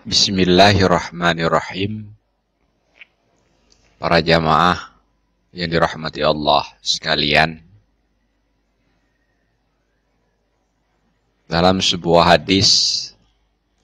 Bismillahirrahmanirrahim. Para jamaah yang dirahmati Allah sekalian, dalam sebuah hadis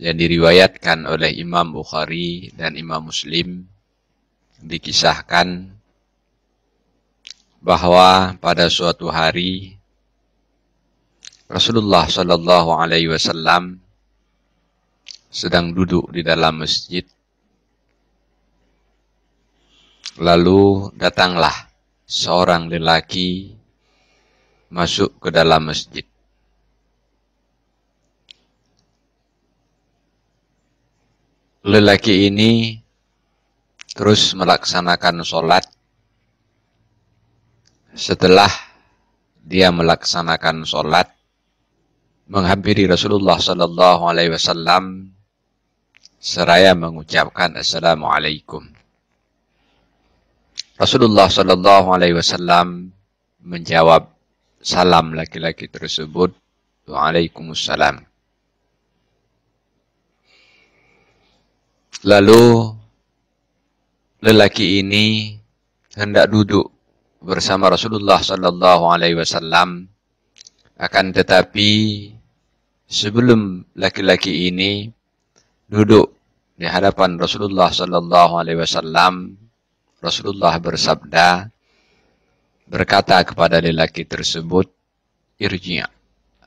yang diriwayatkan oleh Imam Bukhari dan Imam Muslim, dikisahkan bahwa pada suatu hari Rasulullah Shallallahu Alaihi Wasallam sedang duduk di dalam masjid. Lalu datanglah seorang lelaki masuk ke dalam masjid. Lelaki ini terus melaksanakan sholat. Setelah dia melaksanakan sholat, menghampiri Rasulullah Sallallahu Alaihi Wasallam seraya mengucapkan Assalamualaikum. Rasulullah Sallallahu Alaihi Wasallam menjawab salam laki-laki tersebut, Waalaikumsalam. Lalu lelaki ini hendak duduk bersama Rasulullah Sallallahu Alaihi Wasallam, akan tetapi sebelum laki-laki ini duduk di hadapan Rasulullah Sallallahu Alaihi Wasallam, Rasulullah bersabda, berkata kepada lelaki tersebut, Irji'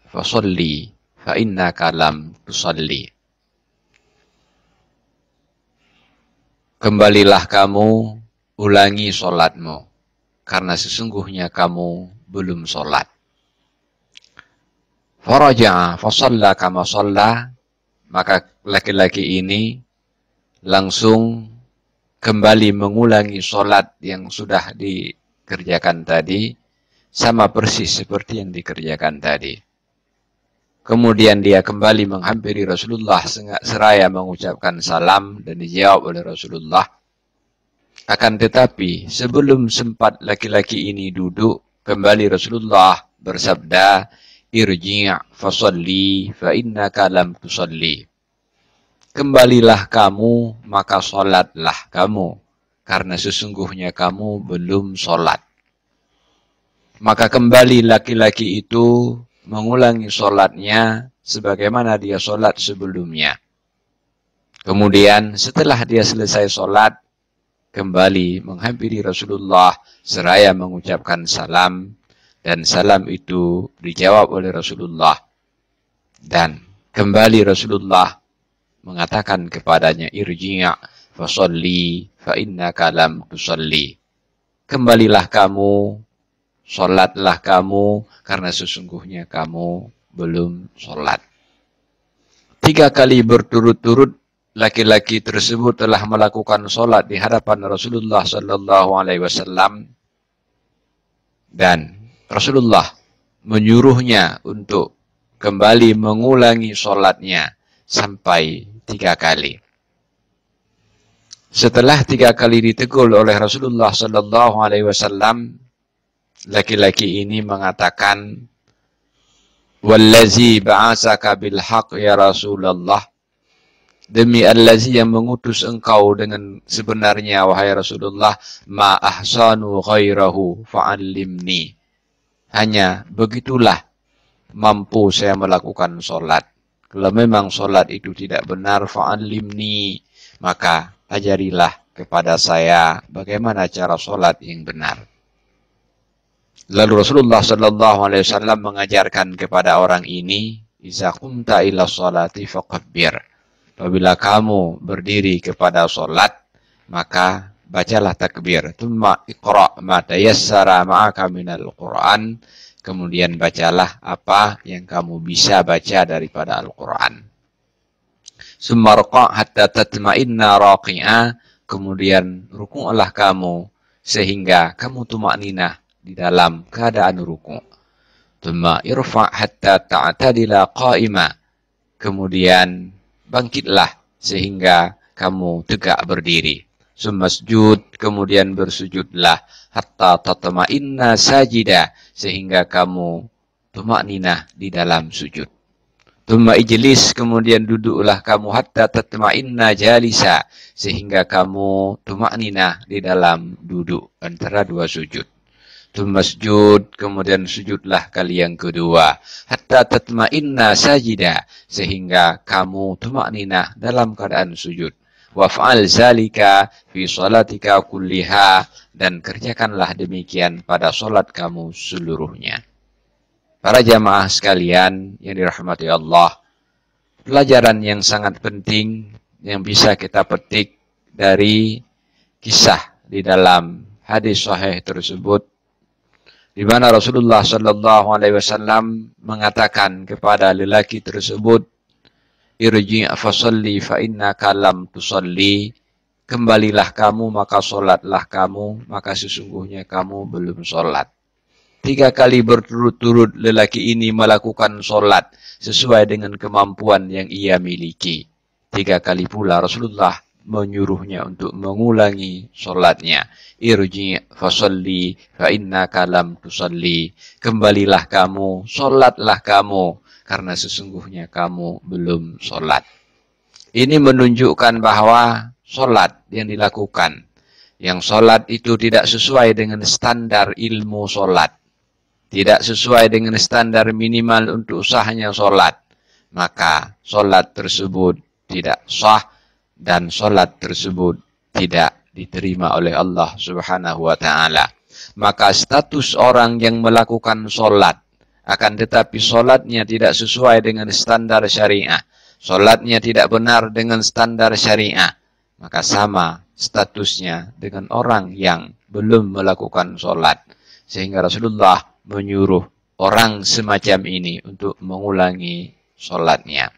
fasalli fa innaka lam tusalli. Kembalilah kamu, ulangi sholatmu, karena sesungguhnya kamu belum sholat. Faraja'a fasalla kama shalla, maka laki-laki ini langsung kembali mengulangi sholat yang sudah dikerjakan tadi, sama persis seperti yang dikerjakan tadi. Kemudian dia kembali menghampiri Rasulullah seraya mengucapkan salam dan dijawab oleh Rasulullah. Akan tetapi sebelum sempat laki-laki ini duduk, kembali Rasulullah bersabda, Irji' fasalli fa innaka lam tusalli. Kembalilah kamu, maka sholatlah kamu, karena sesungguhnya kamu belum sholat. Maka kembali laki-laki itu mengulangi sholatnya sebagaimana dia sholat sebelumnya. Kemudian setelah dia selesai sholat, kembali menghampiri Rasulullah seraya mengucapkan salam, dan salam itu dijawab oleh Rasulullah. Dan kembali Rasulullah mengatakan kepadanya, Irji' fasalli fa innaka lam tusalli. Kembalilah kamu, sholatlah kamu, karena sesungguhnya kamu belum sholat. 3 kali berturut-turut laki-laki tersebut telah melakukan sholat di hadapan Rasulullah Sallallahu Alaihi Wasallam, dan Rasulullah menyuruhnya untuk kembali mengulangi sholatnya sampai 3 kali. Setelah 3 kali ditegur oleh Rasulullah Sallallahu Alaihi Wasallam, laki-laki ini mengatakan, Wallazi ba'asaka bil haq ya Rasulullah, demi allazi yang mengutus engkau dengan sebenarnya wahai Rasulullah, ma ahsanu ghairahu fa'allimni. Hanya begitulah mampu saya melakukan sholat. Kalau memang sholat itu tidak benar, fa'allimni, maka ajarilah kepada saya bagaimana cara sholat yang benar. Lalu Rasulullah Sallallahu Alaihi Wasallam mengajarkan kepada orang ini, Iza qumta ila sholati fakabbir. Apabila kamu berdiri kepada sholat, maka bacalah takbir. Thumma iqra' ma tayassara ma'aka minal Qur'an. Kemudian bacalah apa yang kamu bisa baca daripada Al-Quran. Summa rqa' hatta tatma'inna raqi'a. Kemudian ruku'lah kamu sehingga kamu tumakninah di dalam keadaan ruku'. Thumma irfa' hatta ta'tadila qa'ima. Kemudian bangkitlah sehingga kamu tegak berdiri. Sumasjud, kemudian bersujudlah, hatta tatma'inna sajida, sehingga kamu tumakninah di dalam sujud. Tsumma ijlis, kemudian duduklah kamu hatta tatma'inna jalisa, sehingga kamu tuma'ninah di dalam duduk antara dua sujud. Tsumma sujud, kemudian sujudlah kali yang kedua hatta tatma'inna sajida, sehingga kamu tuma'ninah dalam keadaan sujud. Waf'al zalika fi salatika kulliha, dan kerjakanlah demikian pada salat kamu seluruhnya. Para jamaah sekalian yang dirahmati Allah, pelajaran yang sangat penting yang bisa kita petik dari kisah di dalam hadis sahih tersebut, di mana Rasulullah Shallallahu Alaihi Wasallam mengatakan kepada lelaki tersebut, irji' fasalli fa innaka lam tusalli, kembalilah kamu maka solatlah kamu, maka sesungguhnya kamu belum solat. 3 kali berturut-turut lelaki ini melakukan solat sesuai dengan kemampuan yang ia miliki. 3 kali pula Rasulullah menyuruhnya untuk mengulangi solatnya. Irji' fasalli fa innaka lam tusalli, kembalilah kamu, solatlah kamu, karena sesungguhnya kamu belum solat. Ini menunjukkan bahwa solat yang dilakukan, yang solat itu tidak sesuai dengan standar ilmu solat, tidak sesuai dengan standar minimal untuk sahnya solat, maka solat tersebut tidak sah dan solat tersebut tidak diterima oleh Allah Subhanahu wa Ta'ala. Maka status orang yang melakukan solat, akan tetapi solatnya tidak sesuai dengan standar syariah, solatnya tidak benar dengan standar syariah, maka sama statusnya dengan orang yang belum melakukan solat. Sehingga Rasulullah menyuruh orang semacam ini untuk mengulangi solatnya.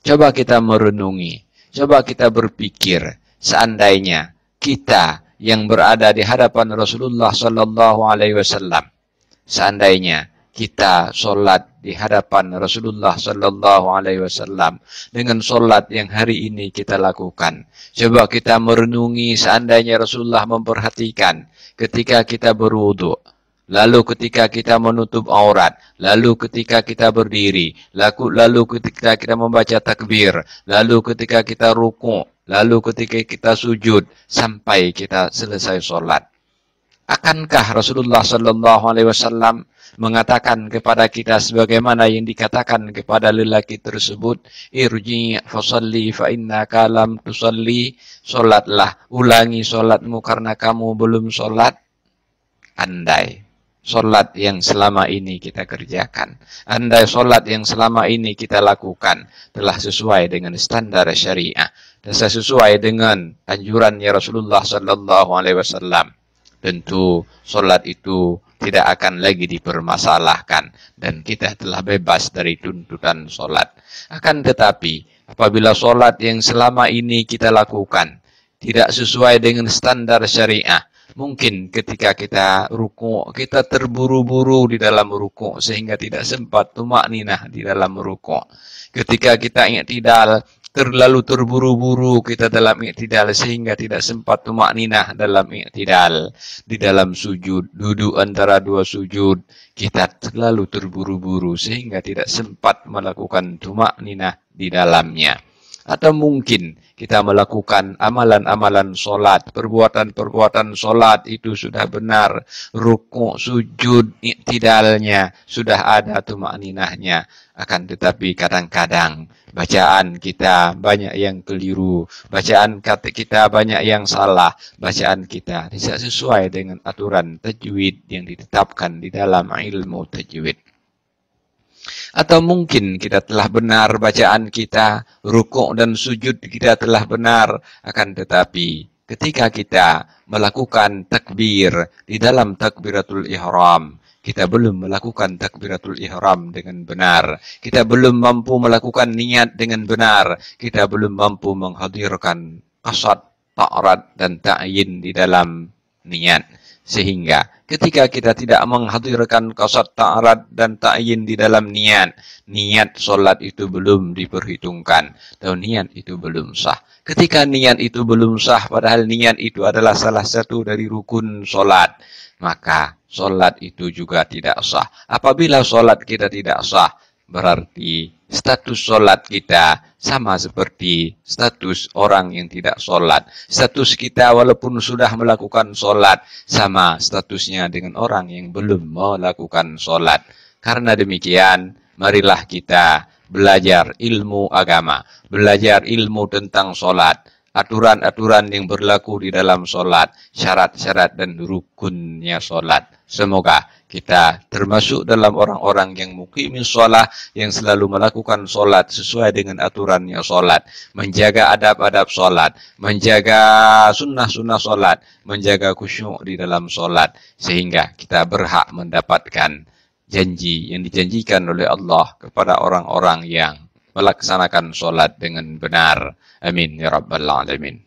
Coba kita merenungi, coba kita berpikir, seandainya kita yang berada di hadapan Rasulullah Sallallahu Alaihi Wasallam, seandainya kita solat di hadapan Rasulullah Sallallahu Alaihi Wasallam dengan solat yang hari ini kita lakukan, coba kita merenungi seandainya Rasulullah memperhatikan ketika kita berwudu, lalu ketika kita menutup aurat, lalu ketika kita berdiri, lalu ketika kita membaca takbir, lalu ketika kita ruku', lalu ketika kita sujud, sampai kita selesai sholat. Akankah Rasulullah Sallallahu Alaihi Wasallam mengatakan kepada kita sebagaimana yang dikatakan kepada lelaki tersebut, irji' fasalli fa innaka lam tusalli, sholatlah, ulangi sholatmu karena kamu belum sholat? Andai solat yang selama ini kita kerjakan, andai solat yang selama ini kita lakukan telah sesuai dengan standar syariah, dan sesuai dengan anjurannya Rasulullah Sallallahu Alaihi Wasallam, tentu solat itu tidak akan lagi dipermasalahkan dan kita telah bebas dari tuntutan solat. Akan tetapi apabila solat yang selama ini kita lakukan tidak sesuai dengan standar syariah, mungkin ketika kita ruku', kita terburu-buru di dalam ruku' sehingga tidak sempat tumakninah di dalam ruku'. Ketika kita i'tidal, terlalu terburu-buru kita dalam i'tidal sehingga tidak sempat tumakninah dalam i'tidal. Di dalam sujud, duduk antara dua sujud, kita terlalu terburu-buru sehingga tidak sempat melakukan tumakninah di dalamnya. Atau mungkin kita melakukan amalan-amalan solat, perbuatan-perbuatan solat itu sudah benar, ruku', sujud, i'tidalnya sudah ada tumakninahnya. Akan tetapi kadang-kadang bacaan kita banyak yang keliru, bacaan kita banyak yang salah, bacaan kita tidak sesuai dengan aturan tajwid yang ditetapkan di dalam ilmu tajwid. Atau mungkin kita telah benar bacaan kita, rukuk dan sujud kita telah benar, akan tetapi ketika kita melakukan takbir di dalam takbiratul ihram, kita belum melakukan takbiratul ihram dengan benar, kita belum mampu melakukan niat dengan benar, kita belum mampu menghadirkan qasad, ta'rad dan ta'yin di dalam niat. Sehingga ketika kita tidak menghadirkan qasad, ta'rad dan ta'yin di dalam niat, niat solat itu belum diperhitungkan dan niat itu belum sah. Ketika niat itu belum sah, padahal niat itu adalah salah satu dari rukun solat, maka solat itu juga tidak sah. Apabila solat kita tidak sah, berarti status sholat kita sama seperti status orang yang tidak sholat. Status kita walaupun sudah melakukan sholat, sama statusnya dengan orang yang belum melakukan sholat. Karena demikian, marilah kita belajar ilmu agama, belajar ilmu tentang sholat, aturan-aturan yang berlaku di dalam sholat, syarat-syarat dan rukunnya sholat. Semoga kita termasuk dalam orang-orang yang muqimin sholat, yang selalu melakukan sholat sesuai dengan aturannya sholat, menjaga adab-adab sholat, menjaga sunnah-sunnah sholat, menjaga khusyuk di dalam sholat, sehingga kita berhak mendapatkan janji yang dijanjikan oleh Allah kepada orang-orang yang melaksanakan sholat dengan benar. Amin ya rabbal alamin.